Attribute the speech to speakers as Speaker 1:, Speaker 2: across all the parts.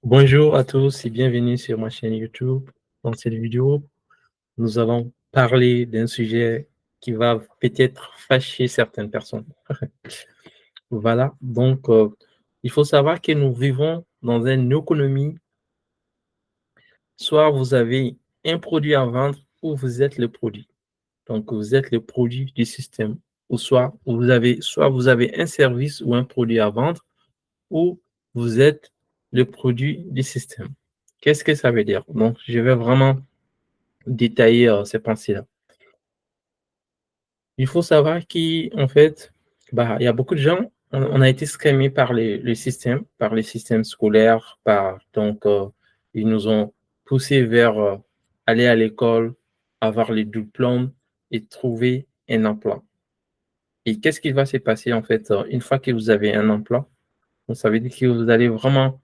Speaker 1: Bonjour à tous et bienvenue sur ma chaîne YouTube. Dans cette vidéo, nous allons parler d'un sujet qui va peut-être fâcher certaines personnes. Voilà, donc il faut savoir que nous vivons dans une économie, soit vous avez un produit à vendre ou vous êtes le produit. Donc vous êtes le produit du système, ou soit vous avez un service ou un produit à vendre, ou vous êtes le produit du système. Qu'est-ce que ça veut dire? Donc, je vais vraiment détailler ces pensées-là. Il faut savoir qu'en fait, il y a beaucoup de gens, on a été scamés par par les systèmes scolaires, ils nous ont poussés vers aller à l'école, avoir les diplômes et trouver un emploi. Et qu'est-ce qui va se passer en fait une fois que vous avez un emploi? Donc, ça veut dire que vous allez vraiment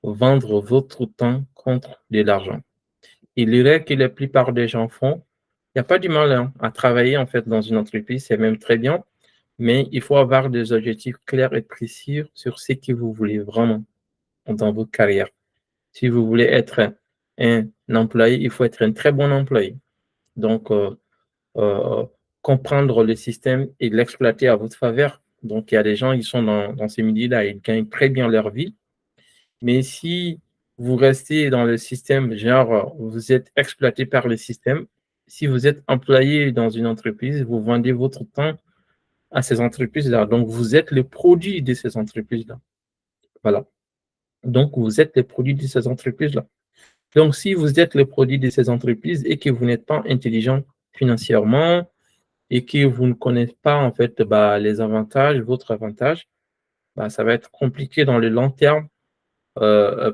Speaker 1: vendre votre temps contre de l'argent. Et l'erreur que la plupart des gens font, il n'y a pas du mal à travailler en fait dans une entreprise, c'est même très bien, mais il faut avoir des objectifs clairs et précis sur ce que vous voulez vraiment dans votre carrière. Si vous voulez être un employé, il faut être un très bon employé. Donc, euh, comprendre le système et l'exploiter à votre faveur. Donc, il y a des gens, ils sont dans ces milieux-là, ils gagnent très bien leur vie. Mais si vous restez dans le système, genre, vous êtes exploité par le système, si vous êtes employé dans une entreprise, vous vendez votre temps à ces entreprises-là. Donc, vous êtes le produit de ces entreprises-là. Voilà. Donc, vous êtes le produit de ces entreprises-là. Donc, si vous êtes le produit de ces entreprises et que vous n'êtes pas intelligent financièrement et que vous ne connaissez pas, en fait, les avantages, votre avantage, ça va être compliqué dans le long terme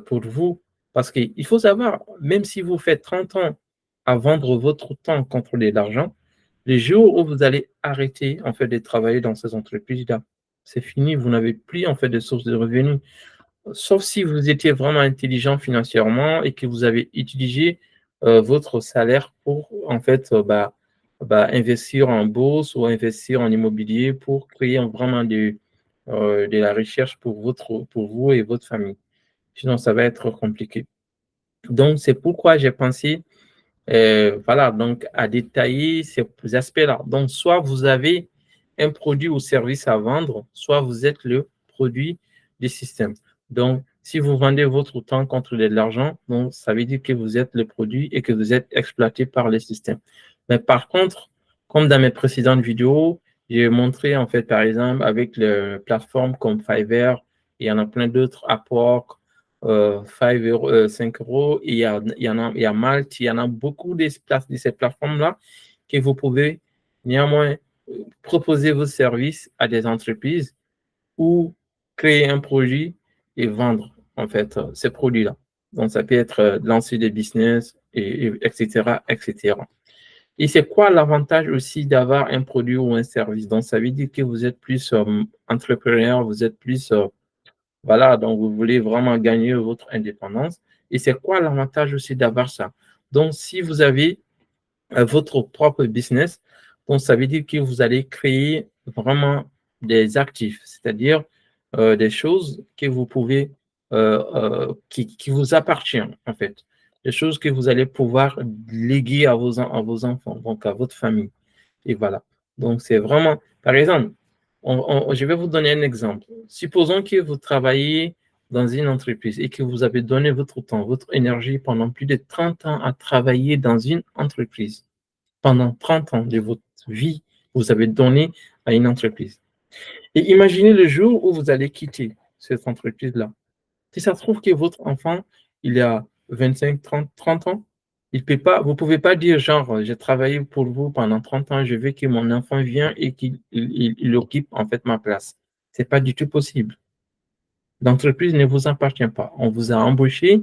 Speaker 1: pour vous. Parce qu'il faut savoir, même si vous faites 30 ans à vendre votre temps contre de l'argent, les jours où vous allez arrêter en fait de travailler dans ces entreprises-là, c'est fini, vous n'avez plus en fait de sources de revenus. Sauf si vous étiez vraiment intelligent financièrement et que vous avez utilisé votre salaire pour en fait investir en bourse ou investir en immobilier pour créer vraiment de la recherche pour vous et votre famille. Sinon, ça va être compliqué. Donc, c'est pourquoi j'ai pensé, voilà, donc à détailler ces aspects-là. Donc, soit vous avez un produit ou service à vendre, soit vous êtes le produit du système. Donc, si vous vendez votre temps contre de l'argent, donc ça veut dire que vous êtes le produit et que vous êtes exploité par le système. Mais par contre, comme dans mes précédentes vidéos, j'ai montré en fait, par exemple, avec les plateformes comme Fiverr, il y en a plein d'autres, Upwork, 5 euros, 5 euros, il y a Malte, il y en a beaucoup de ces plateformes-là que vous pouvez néanmoins proposer vos services à des entreprises ou créer un produit et vendre en fait ces produits-là. Donc, ça peut être lancer des business, etc., etc. Et c'est quoi l'avantage aussi d'avoir un produit ou un service? Donc, ça veut dire que vous êtes plus entrepreneur, vous êtes plus voilà, donc vous voulez vraiment gagner votre indépendance. Et c'est quoi l'avantage aussi d'avoir ça? Donc, si vous avez votre propre business, donc ça veut dire que vous allez créer vraiment des actifs, c'est-à-dire des choses que vous pouvez, qui vous appartiennent en fait, des choses que vous allez pouvoir léguer à vos enfants, donc à votre famille. Et voilà. Donc, c'est vraiment, par exemple, je vais vous donner un exemple. Supposons que vous travaillez dans une entreprise et que vous avez donné votre temps, votre énergie pendant plus de 30 ans à travailler dans une entreprise. Pendant 30 ans de votre vie, vous avez donné à une entreprise. Et imaginez le jour où vous allez quitter cette entreprise-là. Si ça se trouve que votre enfant, il a 25, 30 ans, il peut pas, vous ne pouvez pas dire genre, j'ai travaillé pour vous pendant 30 ans, je veux que mon enfant vienne et qu'il occupe en fait ma place. Ce n'est pas du tout possible. L'entreprise ne vous appartient pas. On vous a embauché,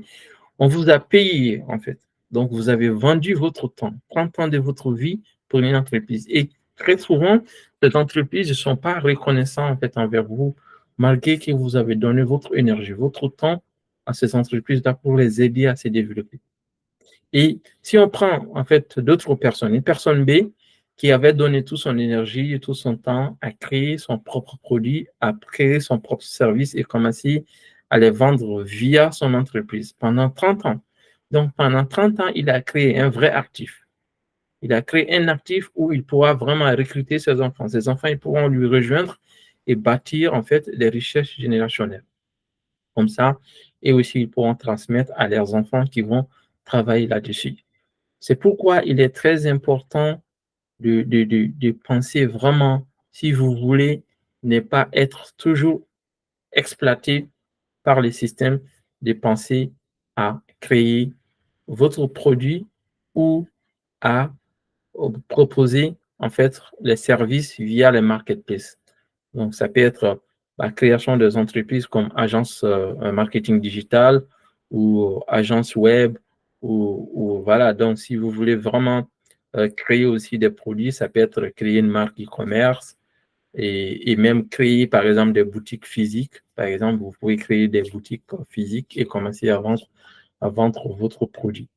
Speaker 1: on vous a payé en fait. Donc, vous avez vendu votre temps, 30 ans de votre vie pour une entreprise. Et très souvent, ces entreprises ne sont pas reconnaissantes en fait envers vous, malgré que vous avez donné votre énergie, votre temps à ces entreprises-là pour les aider à se développer. Et si on prend en fait d'autres personnes, une personne B qui avait donné toute son énergie et tout son temps à créer son propre produit, à créer son propre service et commencer à les vendre via son entreprise pendant 30 ans. Donc, pendant 30 ans, il a créé un vrai actif. Il a créé un actif où il pourra vraiment recruter ses enfants. Ses enfants, ils pourront lui rejoindre et bâtir, en fait, les richesses générationnelles. Comme ça, et aussi, ils pourront transmettre à leurs enfants qui vont travailler là-dessus. C'est pourquoi il est très important de penser vraiment, si vous voulez ne pas être toujours exploité par les systèmes, de penser à créer votre produit ou à proposer en fait les services via les marketplaces. Donc, ça peut être la création des entreprises comme agence marketing digital ou agence web ou voilà. Donc, si vous voulez vraiment créer aussi des produits, ça peut être créer une marque e-commerce et même créer, par exemple, des boutiques physiques. Par exemple, vous pouvez créer des boutiques physiques et commencer à vendre votre produit.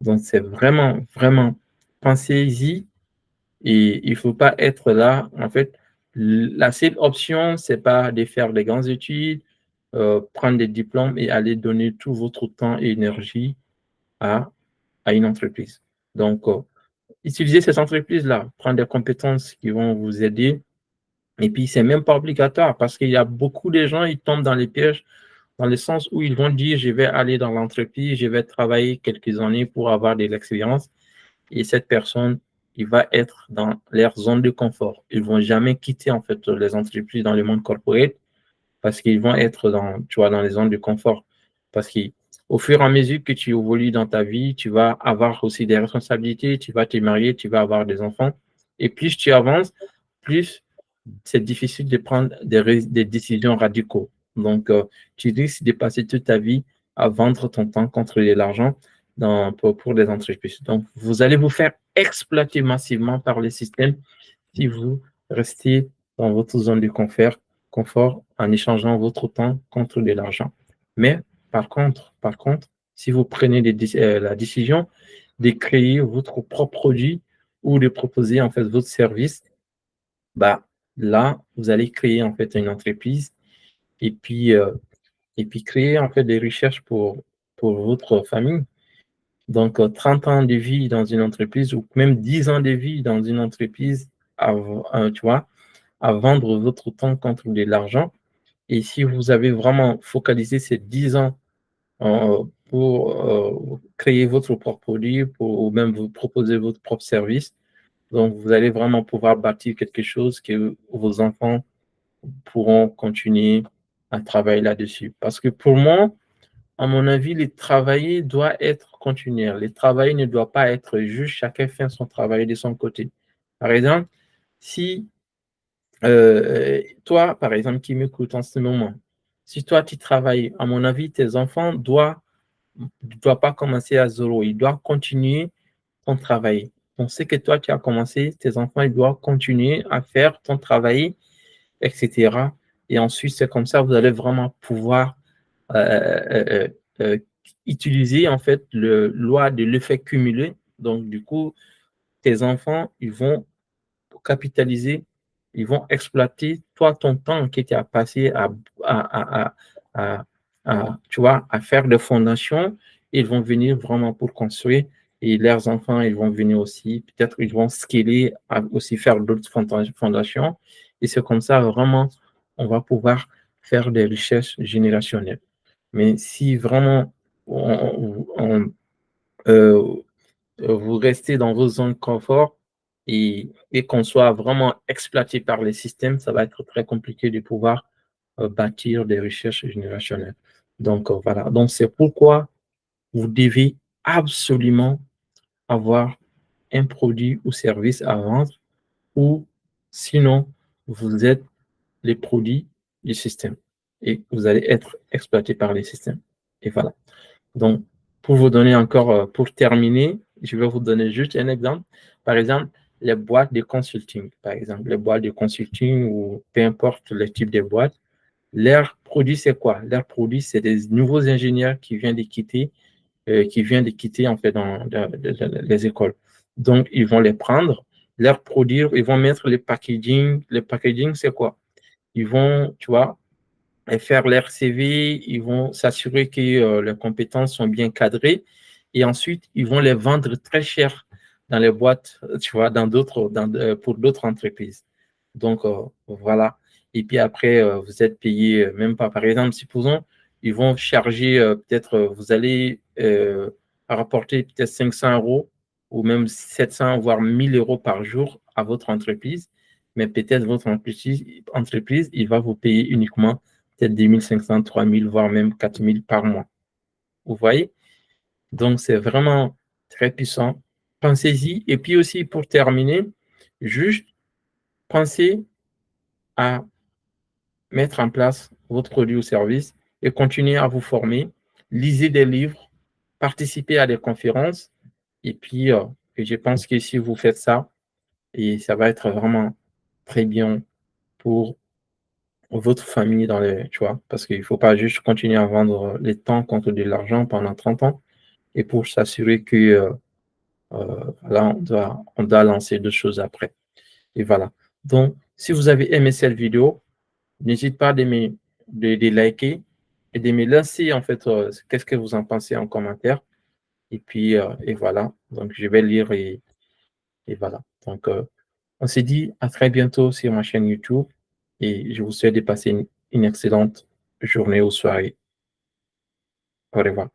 Speaker 1: Donc, c'est vraiment, vraiment, pensez-y et il ne faut pas être là. En fait, la seule option, ce n'est pas de faire des grandes études, prendre des diplômes et aller donner tout votre temps et énergie à, à une entreprise. Donc, utilisez ces entreprises-là, prendre des compétences qui vont vous aider. Et puis, ce n'est même pas obligatoire parce qu'il y a beaucoup de gens, ils tombent dans les pièges dans le sens où ils vont dire, je vais aller dans l'entreprise, je vais travailler quelques années pour avoir de l'expérience. Et cette personne, il va être dans leur zone de confort. Ils ne vont jamais quitter en fait les entreprises dans le monde corporate parce qu'ils vont être dans, tu vois, dans les zones de confort. Parce qu'au fur et à mesure que tu évolues dans ta vie, tu vas avoir aussi des responsabilités, tu vas te marier, tu vas avoir des enfants. Et plus tu avances, plus c'est difficile de prendre des décisions radicaux. Donc, tu risques de passer toute ta vie à vendre ton temps contre de l'argent pour des entreprises. Donc, vous allez vous faire exploiter massivement par les systèmes si vous restez dans votre zone de confort en échangeant votre temps contre de l'argent. Mais par contre, si vous prenez la décision de créer votre propre produit ou de proposer en fait votre service, bah, là, vous allez créer en fait une entreprise et puis, euh, et puis créer en fait des recherches pour votre famille. Donc, 30 ans de vie dans une entreprise ou même 10 ans de vie dans une entreprise, tu vois, à vendre votre temps contre de l'argent. Et si vous avez vraiment focalisé ces 10 ans pour créer votre propre produit ou même vous proposer votre propre service, donc vous allez vraiment pouvoir bâtir quelque chose que vos enfants pourront continuer à travailler là-dessus. Parce que pour moi, à mon avis, le travail doit être continuel. Le travail ne doit pas être juste chacun fait son travail de son côté. Par exemple, si toi, par exemple, qui m'écoutes en ce moment, si toi, tu travailles, à mon avis, tes enfants ne doivent pas commencer à zéro. Ils doivent continuer ton travail. On sait que toi, tu as commencé, tes enfants, ils doivent continuer à faire ton travail, etc. Et ensuite, c'est comme ça, vous allez vraiment pouvoir euh, euh, euh, utiliser en fait le loi de l'effet cumulé. Donc, du coup, tes enfants, ils vont capitaliser, ils vont exploiter toi ton temps qui tu as passé à, à, à, tu vois, à faire des fondations. Ils vont venir vraiment pour construire et leurs enfants, ils vont venir aussi, peut-être ils vont scaler, aussi faire d'autres fondations. Et c'est comme ça, vraiment, on va pouvoir faire des richesses générationnelles. Mais si vraiment euh, vous restez dans vos zones de confort et qu'on soit vraiment exploité par les systèmes, ça va être très compliqué de pouvoir bâtir des richesses générationnelles. Donc, voilà. Donc, c'est pourquoi vous devez absolument avoir un produit ou service à vendre ou sinon, vous êtes les produits du système et vous allez être exploité par les systèmes. Et voilà. Donc, pour vous donner encore, pour terminer, je vais vous donner juste un exemple. Par exemple, les boîtes de consulting, par exemple, les boîtes de consulting ou peu importe le type de boîte, leur produit, c'est quoi? Leur produit, c'est des nouveaux ingénieurs qui viennent de quitter en fait dans les écoles. Donc, ils vont les prendre, leur produire, ils vont mettre les packaging. Le packaging, c'est quoi? Ils vont, tu vois, et faire leur CV, ils vont s'assurer que leurs compétences sont bien cadrées et ensuite, ils vont les vendre très cher dans les boîtes, tu vois, pour d'autres entreprises. Donc, voilà. Et puis après, vous êtes payé même pas. Par exemple, supposons, ils vont charger peut-être, vous allez rapporter peut-être 500 euros ou même 700, voire 1000 euros par jour à votre entreprise. Mais peut-être votre entreprise, il va vous payer uniquement peut-être 2500, 3000, voire même 4000 par mois. Vous voyez? Donc, c'est vraiment très puissant. Pensez-y. Et puis aussi, pour terminer, juste pensez à mettre en place votre produit ou service et continuez à vous former. Lisez des livres, participez à des conférences. Et puis, je pense que si vous faites ça, et ça va être vraiment très bien pour votre famille tu vois, parce qu'il ne faut pas juste continuer à vendre les temps contre de l'argent pendant 30 ans et pour s'assurer que là, on doit lancer deux choses après. Et voilà. Donc, si vous avez aimé cette vidéo, n'hésitez pas de liker et de me lancer, en fait, qu'est-ce que vous en pensez en commentaire. Et puis, et voilà. Donc, je vais lire et voilà. Donc, on se dit à très bientôt sur ma chaîne YouTube et je vous souhaite de passer une excellente journée ou soirée. Au revoir.